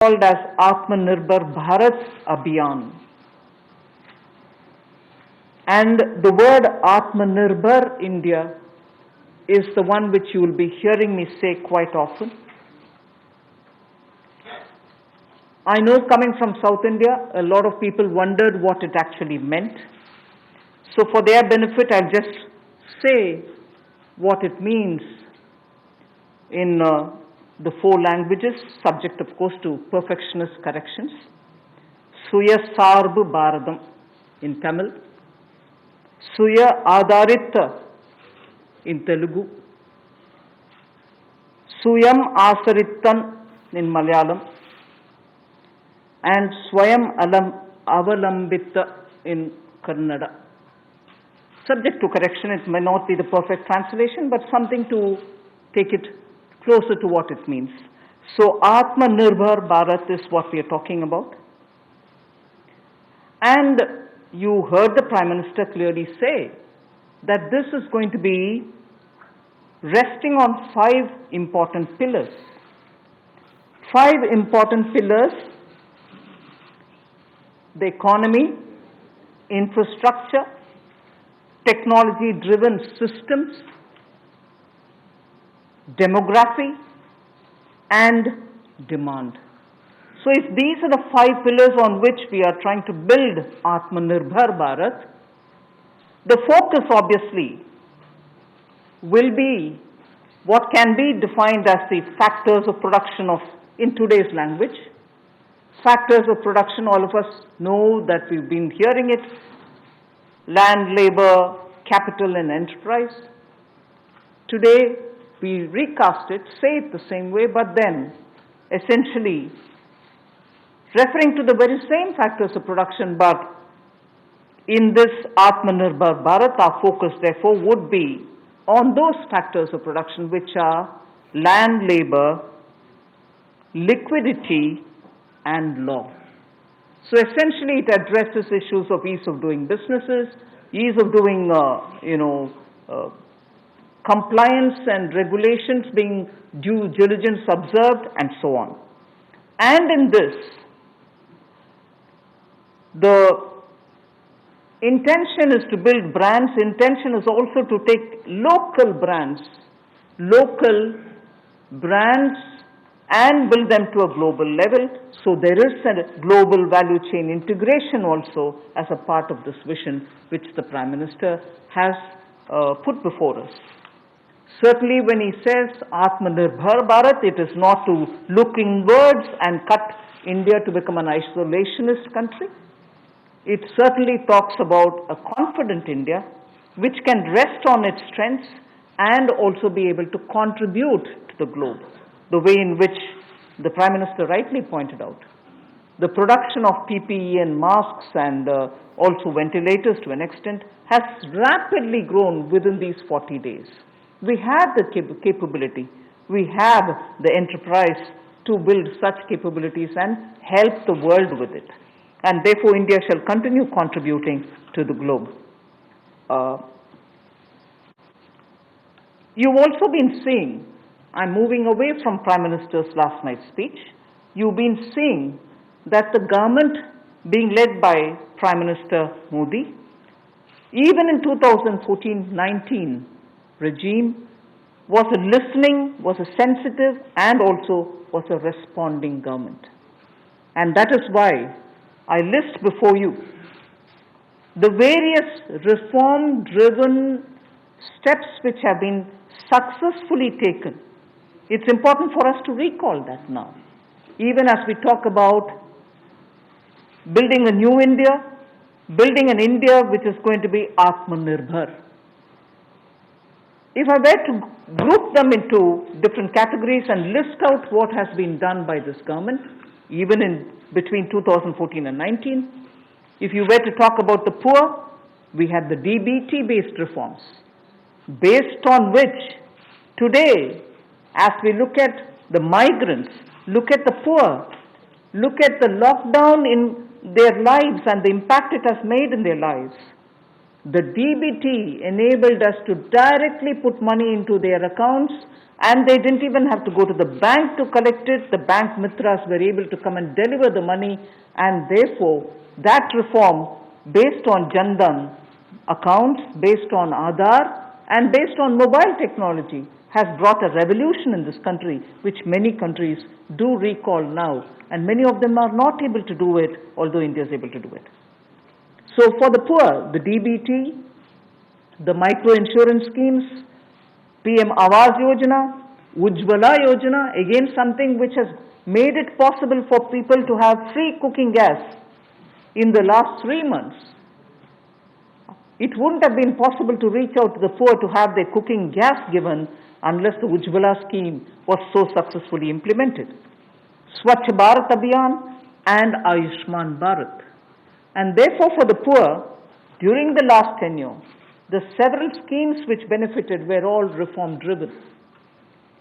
called as Atmanirbhar Bharat Abhiyan. And the word Atmanirbhar India is the one which you will be hearing me say quite often. I know coming from South India, a lot of people wondered what it actually meant. So for their benefit, I'll just say what it means in the four languages, subject of course to perfectionist corrections. Suya Sarbu Bharadam in Tamil, Suya Adharita in Telugu, Suyam Asarittan in Malayalam, and Swayam Avalambita in Kannada. Subject to correction, it may not be the perfect translation, but something to take it closer to what it means. So Atmanirbhar Bharat is what we are talking about. And you heard the Prime Minister clearly say that this is going to be resting on 5 important pillars. 5 important pillars: the economy, infrastructure, technology-driven systems, demography, and demand. So if these are the 5 pillars on which we are trying to build Atmanirbhar Bharat, the focus obviously will be what can be defined as the factors of production in today's language. Factors of production, all of us know that we've been hearing it: land, labor, capital, and enterprise. Today, we recast it, say it the same way, but then essentially referring to the very same factors of production, but in this Atmanirbhar Bharat, our focus therefore would be on those factors of production which are land, labor, liquidity, and law. So essentially it addresses issues of ease of doing businesses, ease of doing compliance and regulations being due diligence observed, and so on. And in this, the intention is to build brands. Intention is also to take local brands and build them to a global level. So there is a global value chain integration also as a part of this vision which the Prime Minister has put before us. Certainly when he says Atmanirbhar Bharat, it is not to look inwards and cut India to become an isolationist country. It certainly talks about a confident India which can rest on its strengths and also be able to contribute to the globe, the way in which the Prime Minister rightly pointed out. The production of PPE and masks and also ventilators to an extent has rapidly grown within these 40 days. We have the capability, we have the enterprise to build such capabilities and help the world with it. And therefore India shall continue contributing to the globe. You've also been seeing, I'm moving away from Prime Minister's last night's speech, you've been seeing that the government being led by Prime Minister Modi, even in 2014-19 regime, was a listening, was a sensitive, and also was a responding government. And that is why I list before you the various reform-driven steps which have been successfully taken. It's important for us to recall that now, even as we talk about building a new India, building an India which is going to be Atmanirbhar. If I were to group them into different categories and list out what has been done by this government, even in between 2014 and 19, if you were to talk about the poor, we had the DBT-based reforms, based on which today, as we look at the migrants, look at the poor, look at the lockdown in their lives and the impact it has made in their lives, The DBT enabled us to directly put money into their accounts, and they didn't even have to go to the bank to collect it. The bank mitras were able to come and deliver the money, and therefore that reform based on Jan Dhan accounts, based on Aadhaar, and based on mobile technology has brought a revolution in this country, which many countries do recall now, and many of them are not able to do it, although India is able to do it. So for the poor, the DBT, the micro insurance schemes, PM Awas Yojana, Ujjwala Yojana, again something which has made it possible for people to have free cooking gas in the last 3 months. It wouldn't have been possible to reach out to the poor to have their cooking gas given unless the Ujjwala scheme was so successfully implemented. Swachh Bharat Abhiyan and Ayushman Bharat. And therefore for the poor, during the last tenure, the several schemes which benefited were all reform driven.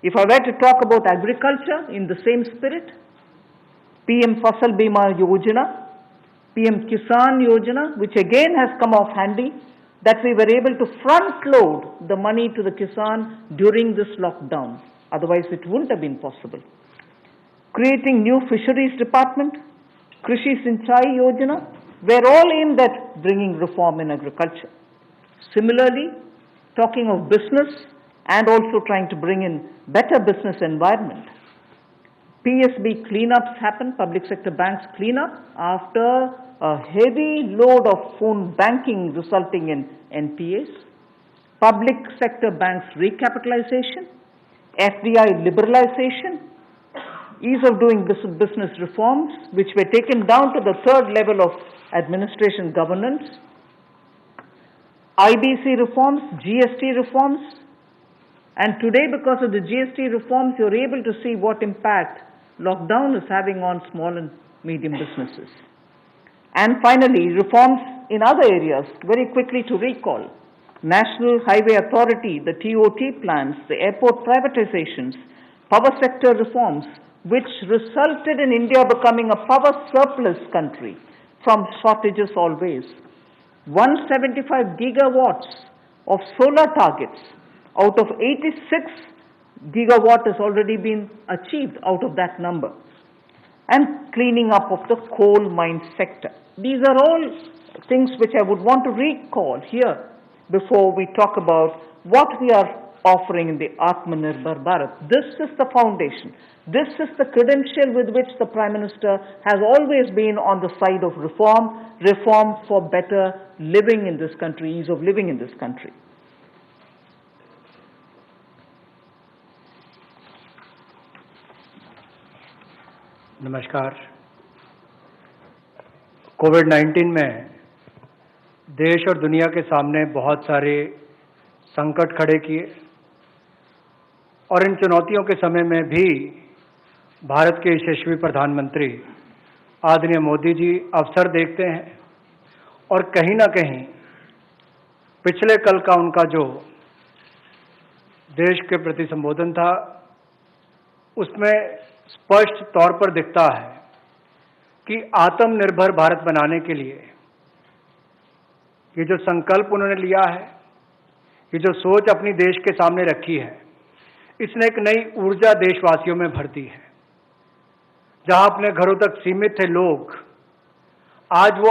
If I were to talk about agriculture in the same spirit, PM Fasal Bima Yojana, PM Kisan Yojana, which again has come off handy, that we were able to front load the money to the Kisan during this lockdown. Otherwise it wouldn't have been possible. Creating new fisheries department, Krishi Sinchai Yojana, were all aimed at bringing reform in agriculture. Similarly, talking of business and also trying to bring in better business environment. PSB cleanups happen, public sector banks cleanup after a heavy load of phone banking resulting in NPAs. Public sector banks recapitalization, FDI liberalization, ease of doing business reforms which were taken down to the third level of administration governance, IBC reforms, GST reforms, and today because of the GST reforms you're able to see what impact lockdown is having on small and medium businesses. And finally, reforms in other areas, very quickly to recall. National Highway Authority, the TOT plans, the airport privatizations, power sector reforms, which resulted in India becoming a power surplus country from shortages always. 175 gigawatts of solar targets out of 86 gigawatt has already been achieved out of that number. And cleaning up of the coal mine sector. These are all things which I would want to recall here before we talk about what we are offering in the Atmanirbhar Bharat. This is the foundation. This is the credential with which the Prime Minister has always been on the side of reform, reform for better living in this country, ease of living in this country. नमस्कार। कोविड-19 में देश और दुनिया के सामने बहुत सारे संकट खड़े किए और इन चुनौतियों के समय में भी भारत के यशस्वी प्रधानमंत्री आदरणीय मोदी जी अवसर देखते हैं और कहीं ना कहीं पिछले कल का उनका जो देश के प्रति संबोधन था उसमें स्पष्ट तौर पर दिखता है कि आत्मनिर्भर भारत बनाने के लिए ये जो संकल्प उन्होंने लिया है, ये जो सोच अपनी देश के सामने रखी है, इसने एक नई ऊर्जा देशवासियों में भर दी है। जहां अपने घरों तक सीमित थे लोग, आज वो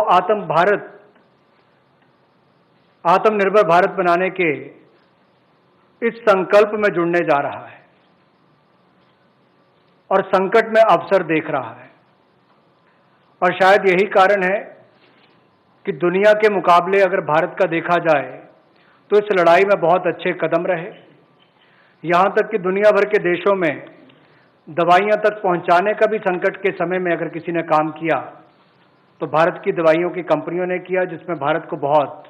आत्मनिर्भर भारत बनाने के इस संकल्प में जुड़ने जा रहा है और संकट में अवसर देख रहा है। और शायद यही कारण है कि दुनिया के मुकाबले अगर भारत का देखा जाए तो इस लड़ाई में बहुत अच्छे कदम रहे। यहाँ तक कि दुनिया भर के देशों में दवाइयाँ तक पहुँचाने का भी संकट के समय में अगर किसी ने काम किया तो भारत की दवाइयों की कंपनियों ने किया, जिसमें भारत को बहुत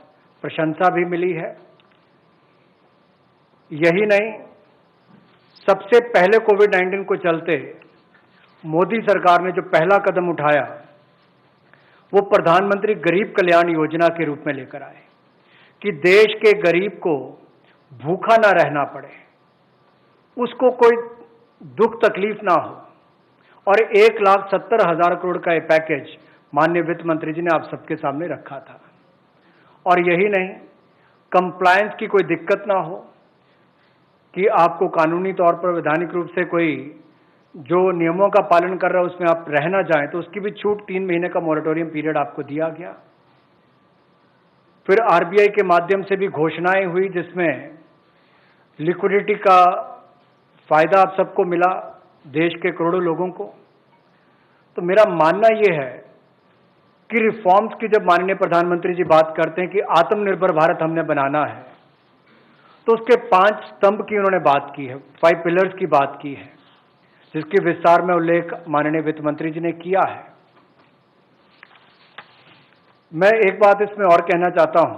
प्रशंसा भी मिली है। यही नहीं, सबसे पहले कोविड-19 को चलते मोदी सरकार ने जो पहला कदम उठाया वो प्रधानमंत्री गरीब कल्याण योजना के रूप में लेकर आए कि देश के गरीब को भूखा ना रहना पड़े, उसको कोई दुख तकलीफ ना हो। और 1,70,000 करोड़ का ये पैकेज माननीय वित्त मंत्री जी ने आप सबके सामने रखा था। और यही नहीं, कंप्लायंस की कोई दिक्कत ना हो, कि आपको कानूनी तौर पर वैधानिक रूप से कोई जो नियमों का पालन कर रहा है उसमें आप रह ना जाएं, तो उसकी भी छूट 3 महीने का मॉरेटोरियम पीरियड आपको दिया गया। फिर आरबीआई के माध्यम से भी घोषणाएं हुई जिसमें लिक्विडिटी का फायदा आप सबको मिला, देश के करोड़ों लोगों को। तो मेरा मानना यह है कि रिफॉर्म्स की जब माननीय प्रधानमंत्री जी बात करते हैं कि आत्मनिर्भर भारत हमने बनाना है, तो उसके 5 स्तंभ की उन्होंने बात की है, 5 पिलर्स की बात की है, जिसकी विस्तार में उल्लेख माननीय वित्त मंत्री जी ने किया है। मैं एक बात इसमें और कहना चाहता हूं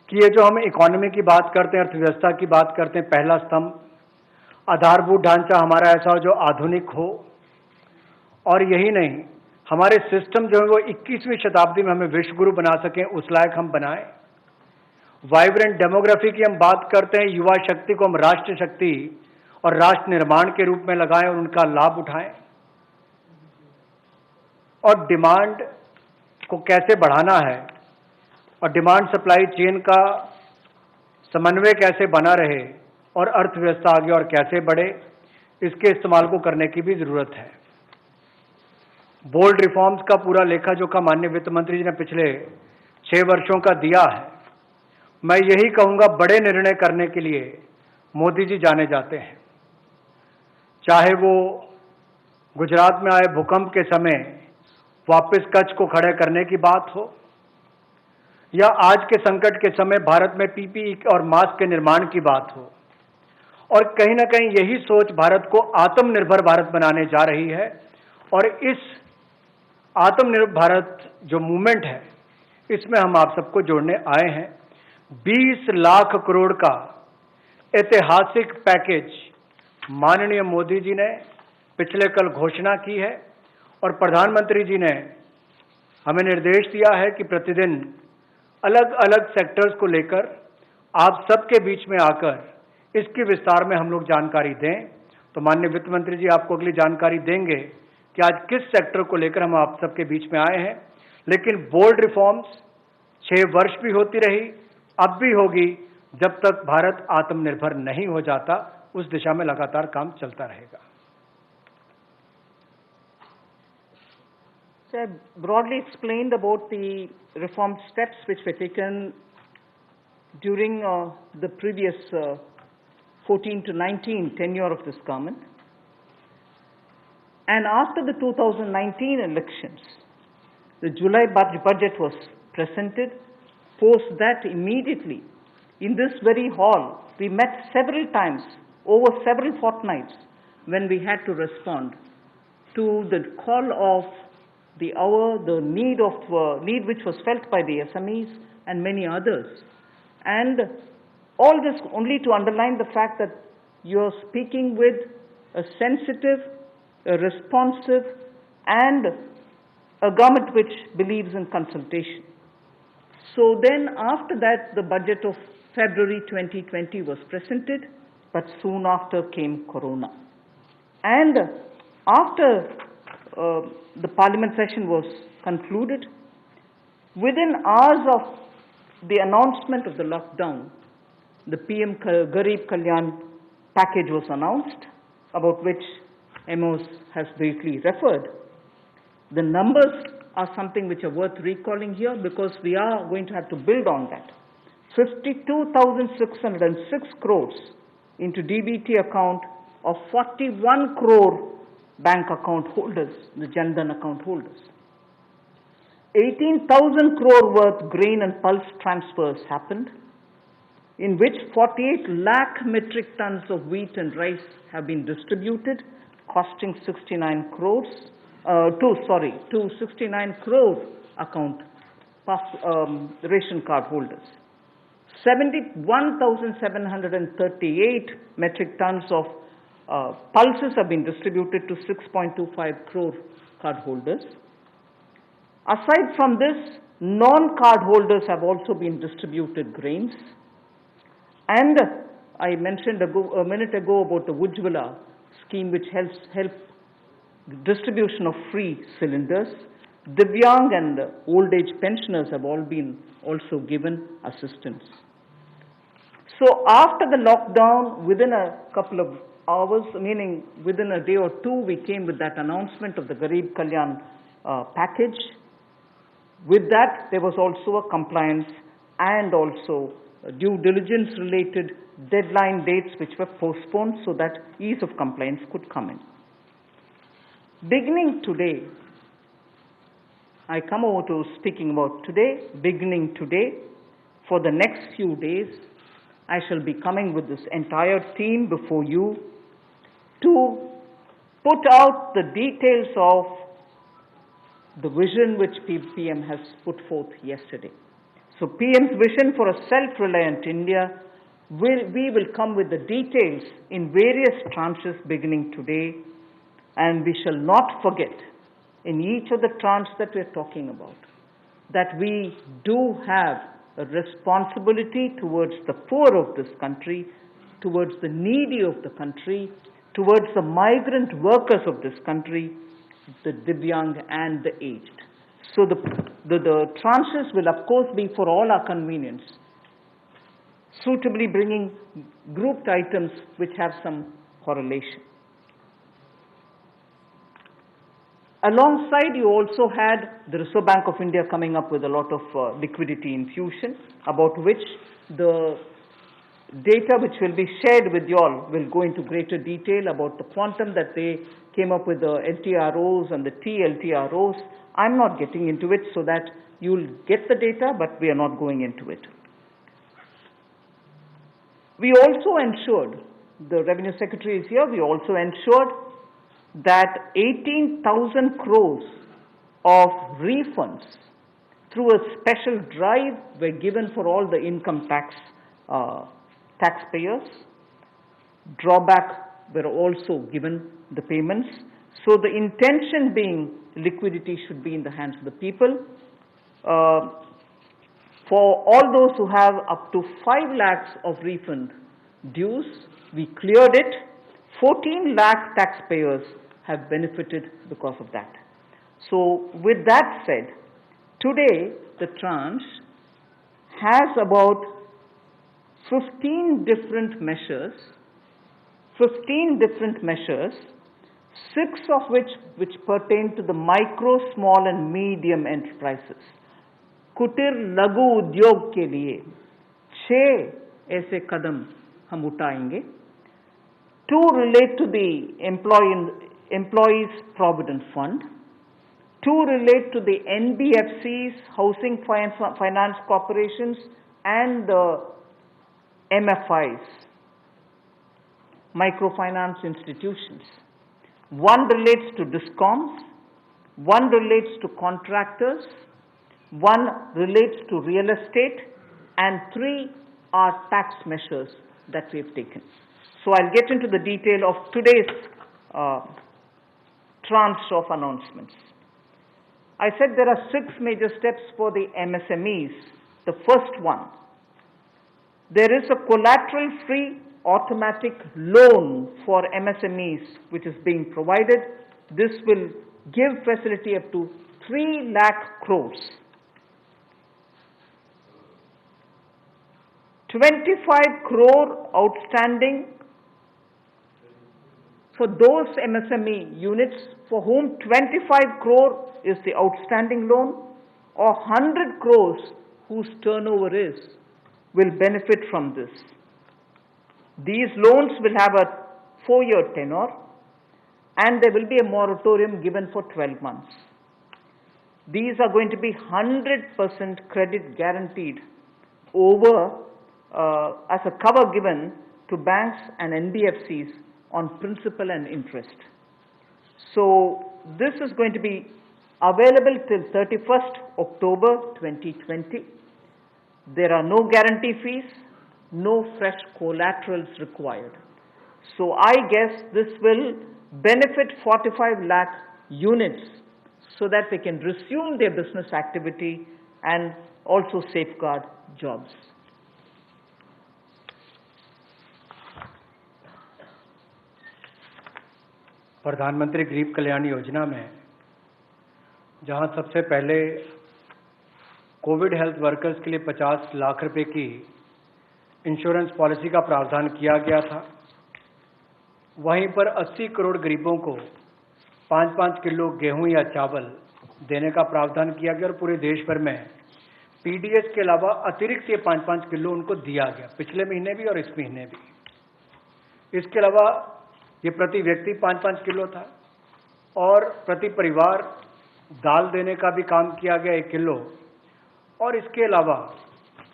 कि ये जो हम इकोनॉमी की बात करते हैं, अर्थव्यवस्था की बात करते हैं, पहला स्तंभ आधारभूत ढांचा हमारा ऐसा हो जो आधुनिक हो, और यही नहीं, हमारे सिस्टम जो है वो 21वीं शताब्दी में हमें विश्व गुरु बना सकें, उस लायक हम बनाएं। वाइब्रेंट डेमोग्राफी की हम बात करते हैं, युवा शक्ति को हम राष्ट्र शक्ति और राष्ट्र निर्माण के रूप में लगाएं और उनका लाभ उठाएं। और डिमांड को कैसे बढ़ाना है और डिमांड सप्लाई चेन का समन्वय कैसे बना रहे और अर्थव्यवस्था आगे और कैसे बढ़े, इसके इस्तेमाल को करने की भी जरूरत है। बोल्ड रिफॉर्म्स का पूरा लेखा जोखा माननीय वित्त मंत्री जी ने पिछले 6 वर्षों का दिया है। मैं यही कहूंगा, बड़े निर्णय करने के लिए मोदी जी जाने जाते हैं, चाहे वो गुजरात में आए भूकंप के समय वापस कच्छ को खड़े करने की बात हो, या आज के संकट के समय भारत में पीपीई और मास्क के निर्माण की बात हो। और कहीं ना कहीं यही सोच भारत को आत्मनिर्भर भारत बनाने जा रही है, और इस आत्मनिर्भर भारत जो मूवमेंट है, इसमें हम आप सबको जोड़ने आए हैं। 20 लाख करोड़ का ऐतिहासिक पैकेज माननीय मोदी जी ने पिछले कल घोषणा की है, और प्रधानमंत्री जी ने हमें निर्देश दिया है कि प्रतिदिन अलग अलग सेक्टर्स को लेकर आप सबके बीच में आकर इसकी विस्तार में हम लोग जानकारी दें। तो माननीय वित्त मंत्री जी आपको अगली जानकारी देंगे कि आज किस सेक्टर को लेकर हम आप सबके बीच में आए हैं। लेकिन बोल्ड रिफॉर्म्स 6 वर्ष भी होती रही, अब भी होगी, जब तक भारत आत्मनिर्भर नहीं हो जाता, उस दिशा में लगातार काम चलता रहेगा। So I broadly explained about the reform steps which were taken during the previous 14 to 19 tenure of this government. And after the 2019 elections, the July budget was presented. Post that, immediately, in this very hall, we met several times, over several fortnights, when we had to respond to the call of the hour, the need which was felt by the SMEs and many others. And all this only to underline the fact that you're speaking with a sensitive, a responsive, and a government which believes in consultation. So then after that, the budget of February 2020 was presented, but soon after came Corona. And after the parliament session was concluded, within hours of the announcement of the lockdown, the PM Garib Kalyan package was announced, about which Amos has briefly referred. The numbers are something which are worth recalling here, because we are going to have to build on that. 52,606 crores into DBT account of 41 crore bank account holders, the Jan Dhan account holders. 18,000 crore worth grain and pulse transfers happened, in which 48 lakh metric tons of wheat and rice have been distributed, costing 69 crores, to 69 crore account ration card holders. 71,738 metric tons of pulses have been distributed to 6.25 crore card holders. Aside from this, non-card holders have also been distributed grains. And I mentioned a minute ago about the Ujjwala scheme, which helps distribution of free cylinders. Divyang and old age pensioners have all been also given assistance. So after the lockdown, within a couple of hours, meaning within a day or two, we came with that announcement of the Garib Kalyan package. With that, there was also a compliance and also due diligence related deadline dates which were postponed so that ease of compliance could come in. Beginning today, I come over to speaking about today. Beginning today, for the next few days, I shall be coming with this entire team before you to put out the details of the vision which PM has put forth yesterday. So PM's vision for a self-reliant India, we will come with the details in various tranches beginning today, and we shall not forget in each of the tranches that we are talking about that we do have a responsibility towards the poor of this country, towards the needy of the country, towards the migrant workers of this country, the Divyang and the aged. So the tranches will of course be for all our convenience, suitably bringing grouped items which have some correlation. Alongside, you also had the Reserve Bank of India coming up with a lot of liquidity infusion, about which the data which will be shared with you all will go into greater detail about the quantum that they came up with, the LTROs and the TLTROs. I'm not getting into it so that you'll get the data, but we are not going into it. We also ensured, the Revenue Secretary is here, we also ensured that 18,000 crores of refunds through a special drive were given for all the income taxpayers. Drawback were also given the payments. So the intention being liquidity should be in the hands of the people. For all those who have up to 5 lakhs of refund dues, we cleared it. 14 lakh taxpayers have benefited because of that. So with that said, today the tranche has about 15 different measures, 6 of which pertain to the micro, small and medium enterprises. कुटीर लघु उद्योग के लिए 6 ऐसे कदम हम उठाएंगे. 2 relate to the Employees Provident Fund. 2 relate to the NBFCs, Housing Finance Corporations, and the MFIs, microfinance institutions. 1 relates to DISCOMs, 1 relates to contractors, 1 relates to real estate, and 3 are tax measures that we have taken. So I'll get into the detail of today's tranche of announcements. I said there are 6 major steps for the MSMEs. The first one, there is a collateral-free automatic loan for MSMEs which is being provided. This will give facility up to 3 lakh crores. 25 crore outstanding for those MSME units for whom 25 crore is the outstanding loan, or 100 crores whose turnover will benefit from this. These loans will have a 4-year tenure, and there will be a moratorium given for 12 months. These are going to be 100% credit guaranteed over as a cover given to banks and NBFCs on principal and interest. So this is going to be available till 31st October 2020. There are no guarantee fees, no fresh collaterals required. So I guess this will benefit 45 lakh units so that they can resume their business activity and also safeguard jobs. प्रधानमंत्री गरीब कल्याण योजना में जहां सबसे पहले Covid health workers के लिए 50 लाख रुपए की इंश्योरेंस पॉलिसी का प्रावधान किया गया था, वहीं पर 80 करोड़ गरीबों को 5-5 किलो गेहूं या चावल देने का प्रावधान किया गया और पूरे देश भर में पीडीएस के अलावा अतिरिक्त ये 5-5 किलो उनको दिया गया, पिछले महीने भी और इस महीने भी। इसके अलावा ये प्रति व्यक्ति 5-5 किलो था और प्रति परिवार दाल देने का भी काम किया गया 1 किलो। और इसके अलावा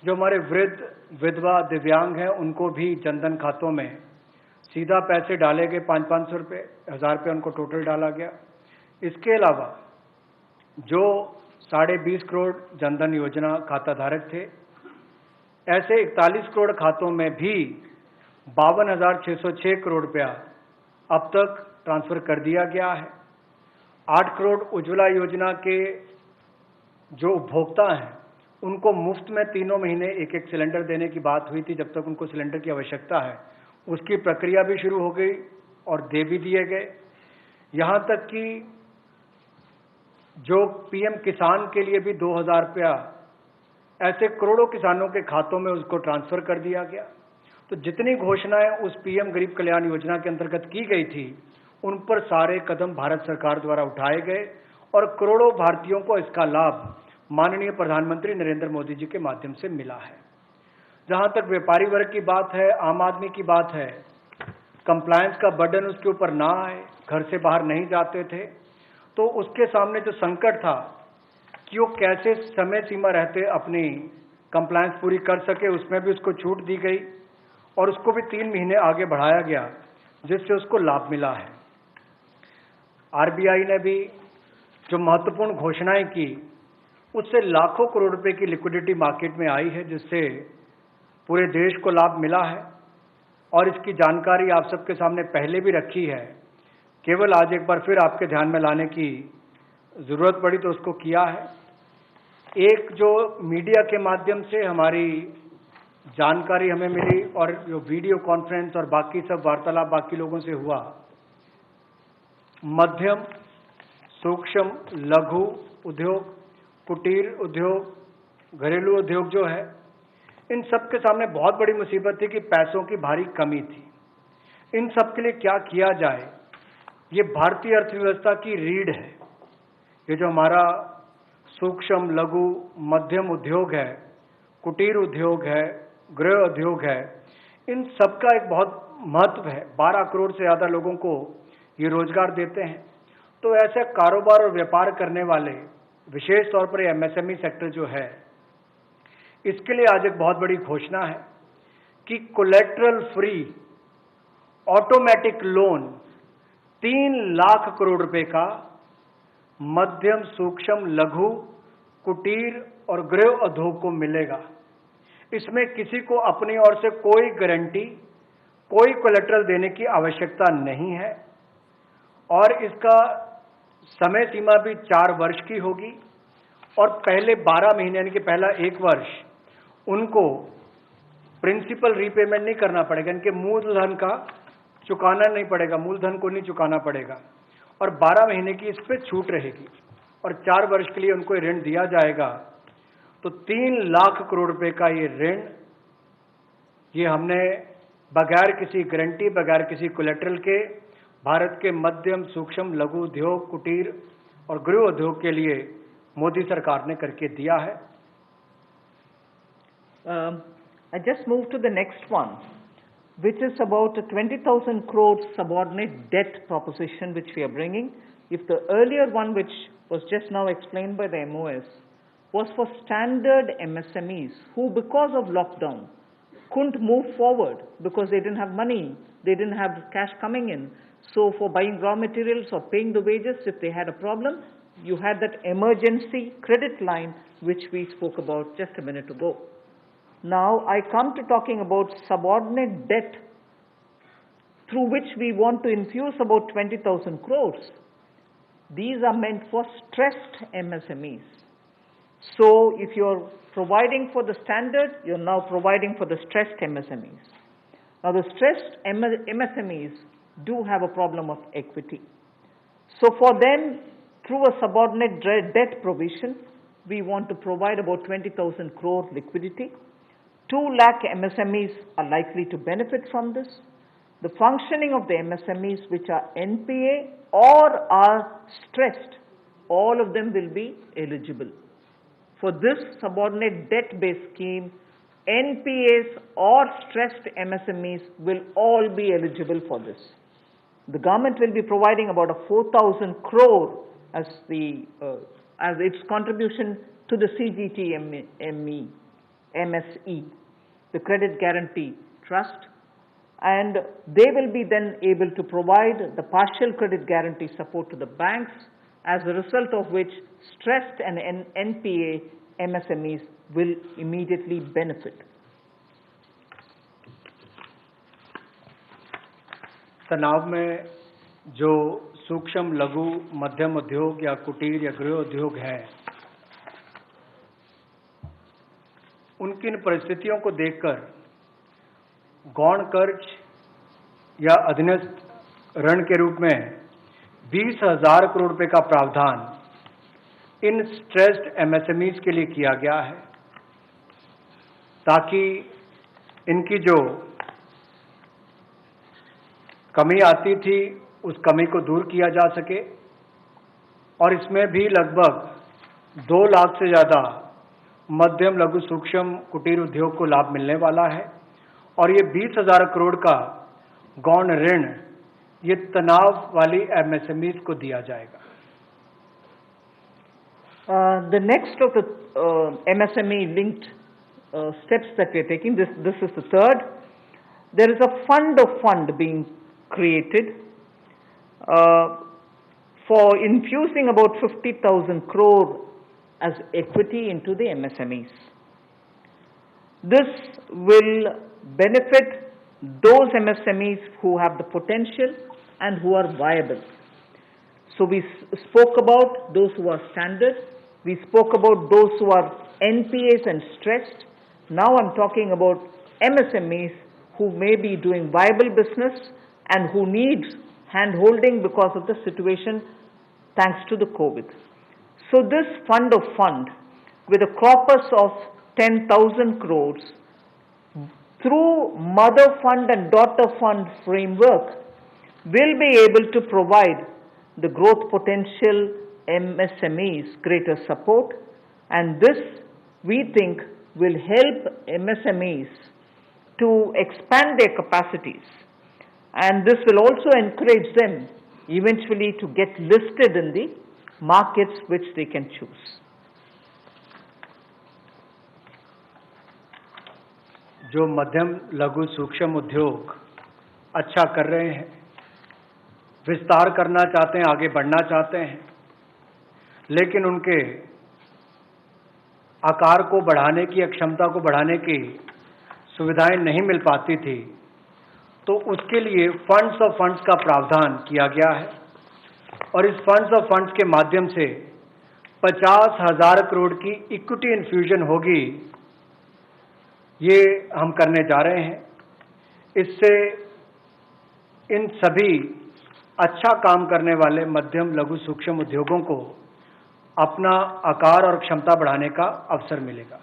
जो हमारे वृद्ध, विधवा, दिव्यांग हैं उनको भी जनधन खातों में सीधा पैसे डाले गए, 500-500 रुपये, 1000 रुपये उनको टोटल डाला गया। इसके अलावा जो 20.5 करोड़ जनधन योजना खाता धारक थे, ऐसे 41 करोड़ खातों में भी 52,606 करोड़ रुपया अब तक ट्रांसफर कर दिया गया है। 8 करोड़ उज्ज्वला योजना के जो उपभोक्ता हैं उनको मुफ्त में तीनों महीने एक सिलेंडर देने की बात हुई थी, जब तक उनको सिलेंडर की आवश्यकता है। उसकी प्रक्रिया भी शुरू हो गई और दे भी दिए गए। यहां तक कि जो पीएम किसान के लिए भी 2,000 रुपया ऐसे करोड़ों किसानों के खातों में उसको ट्रांसफर कर दिया गया। तो जितनी घोषणाएं उस पीएम गरीब कल्याण योजना के अंतर्गत की गई थी, उन पर सारे कदम भारत सरकार द्वारा उठाए गए और करोड़ों भारतीयों को इसका लाभ माननीय प्रधानमंत्री नरेंद्र मोदी जी के माध्यम से मिला है। जहां तक व्यापारी वर्ग की बात है, आम आदमी की बात है, कंप्लायंस का बर्डन उसके ऊपर ना आए, घर से बाहर नहीं जाते थे, तो उसके सामने जो संकट था कि वो कैसे समय सीमा रहते अपनी कंप्लायंस पूरी कर सके, उसमें भी उसको छूट दी गई और उसको भी 3 महीने आगे बढ़ाया गया, जिससे उसको लाभ मिला है। आरबीआई ने भी जो महत्वपूर्ण घोषणाएं की, उससे लाखों करोड़ रुपए की लिक्विडिटी मार्केट में आई है, जिससे पूरे देश को लाभ मिला है और इसकी जानकारी आप सबके सामने पहले भी रखी है। केवल आज एक बार फिर आपके ध्यान में लाने की जरूरत पड़ी तो उसको किया है। एक जो मीडिया के माध्यम से हमारी जानकारी हमें मिली और जो वीडियो कॉन्फ्रेंस और बाकी सब वार्तालाप बाकी लोगों से हुआ, मध्यम, सूक्ष्म, लघु उद्योग, कुटीर उद्योग, घरेलू उद्योग जो है, इन सब के सामने बहुत बड़ी मुसीबत थी कि पैसों की भारी कमी थी। इन सब के लिए क्या किया जाए, ये भारतीय अर्थव्यवस्था की रीढ़ है। ये जो हमारा सूक्ष्म, लघु, मध्यम उद्योग है, कुटीर उद्योग है, गृह उद्योग है, इन सबका एक बहुत महत्व है। 12 करोड़ से ज़्यादा लोगों को ये रोजगार देते हैं। तो ऐसे कारोबार और व्यापार करने वाले, विशेष तौर पर एमएसएमई सेक्टर जो है, इसके लिए आज एक बहुत बड़ी घोषणा है कि collateral free automatic loan 3 lakh crore रुपए का मध्यम, सूक्ष्म, लघु, कुटीर और गृह उद्योग को मिलेगा। इसमें किसी को अपनी ओर से कोई गारंटी, कोई कोलेटरल देने की आवश्यकता नहीं है और इसका समय सीमा भी 4 वर्ष की होगी और पहले 12 महीने यानी कि पहला 1 वर्ष उनको प्रिंसिपल रीपेमेंट नहीं करना पड़ेगा, इनके मूलधन का चुकाना नहीं पड़ेगा, मूलधन को नहीं चुकाना पड़ेगा और 12 महीने की इस पर छूट रहेगी और 4 वर्ष के लिए उनको ऋण दिया जाएगा। तो 3 लाख करोड़ रुपए का ये ऋण, ये हमने बगैर किसी गारंटी, बगैर किसी कोलेटरल के भारत के मध्यम, सूक्ष्म, लघु उद्योग, कुटीर और गृह उद्योग के लिए मोदी सरकार ने करके दिया है। I just move to the next one, which is about a 20,000 crore subordinate debt proposition which we are bringing. If the earlier one, which was just now explained by the MOS, was for standard MSMEs who, because of lockdown, couldn't move forward because they didn't have money, they didn't have cash coming in. So for buying raw materials or paying the wages, if they had a problem, you had that emergency credit line which we spoke about just a minute ago. Now I come to talking about subordinate debt through which we want to infuse about 20,000 crores. These are meant for stressed MSMEs. So if you're providing for the standard, you're now providing for the stressed MSMEs. Now the stressed MSMEs do have a problem of equity. So for them, through a subordinate debt provision, we want to provide about 20,000 crore liquidity. 2 lakh MSMEs are likely to benefit from this. The functioning of the MSMEs which are NPA or are stressed, all of them will be eligible. For this subordinate debt-based scheme, NPAs or stressed MSMEs will all be eligible for this. The government will be providing about a 4,000 crore as its contribution to the MSE, the Credit Guarantee Trust, and they will be then able to provide the partial credit guarantee support to the banks, as a result of which stressed and NPA MSMEs will immediately benefit. तनाव में जो सूक्ष्म लघु मध्यम उद्योग या कुटीर या गृह उद्योग हैं, उनकी इन परिस्थितियों को देखकर गौण कर्ज या अधीनस्थ ऋण के रूप में 20,000 करोड़ रुपए का प्रावधान इन स्ट्रेस्ड एमएसएमईज के लिए किया गया है, ताकि इनकी जो कमी आती थी उस कमी को दूर किया जा सके। और इसमें भी लगभग 2 लाख से ज़्यादा मध्यम लघु सूक्ष्म कुटीर उद्योग को लाभ मिलने वाला है। और ये 20,000 करोड़ का गौण ऋण ये तनाव वाली एमएसएमईज को दिया जाएगा। The next of the MSME linked steps that we are taking, this is the third. There is a fund being created for infusing about 50,000 crore as equity into the MSMEs. This will benefit those MSMEs who have the potential and who are viable. So we spoke about those who are standard, we spoke about those who are NPAs and stressed. Now I'm talking about MSMEs who may be doing viable business and who need hand-holding because of the situation thanks to the COVID. So this fund with a corpus of 10,000 crores through mother fund and daughter fund framework will be able to provide the growth potential MSMEs greater support, and this we think will help MSMEs to expand their capacities, and this will also encourage them eventually to get listed in the markets which they can choose. जो मध्यम लघु सूक्ष्म उद्योग अच्छा कर रहे हैं, विस्तार करना चाहते हैं, आगे बढ़ना चाहते हैं, लेकिन उनके आकार को बढ़ाने की, क्षमता को बढ़ाने की सुविधाएं नहीं मिल पाती थी, तो उसके लिए फंड्स ऑफ फंड्स का प्रावधान किया गया है। और इस फंड्स ऑफ फंड्स के माध्यम से 50,000 करोड़ की इक्विटी इन्फ्यूजन होगी, ये हम करने जा रहे हैं। इससे इन सभी अच्छा काम करने वाले मध्यम लघु सूक्ष्म उद्योगों को अपना आकार और क्षमता बढ़ाने का अवसर मिलेगा।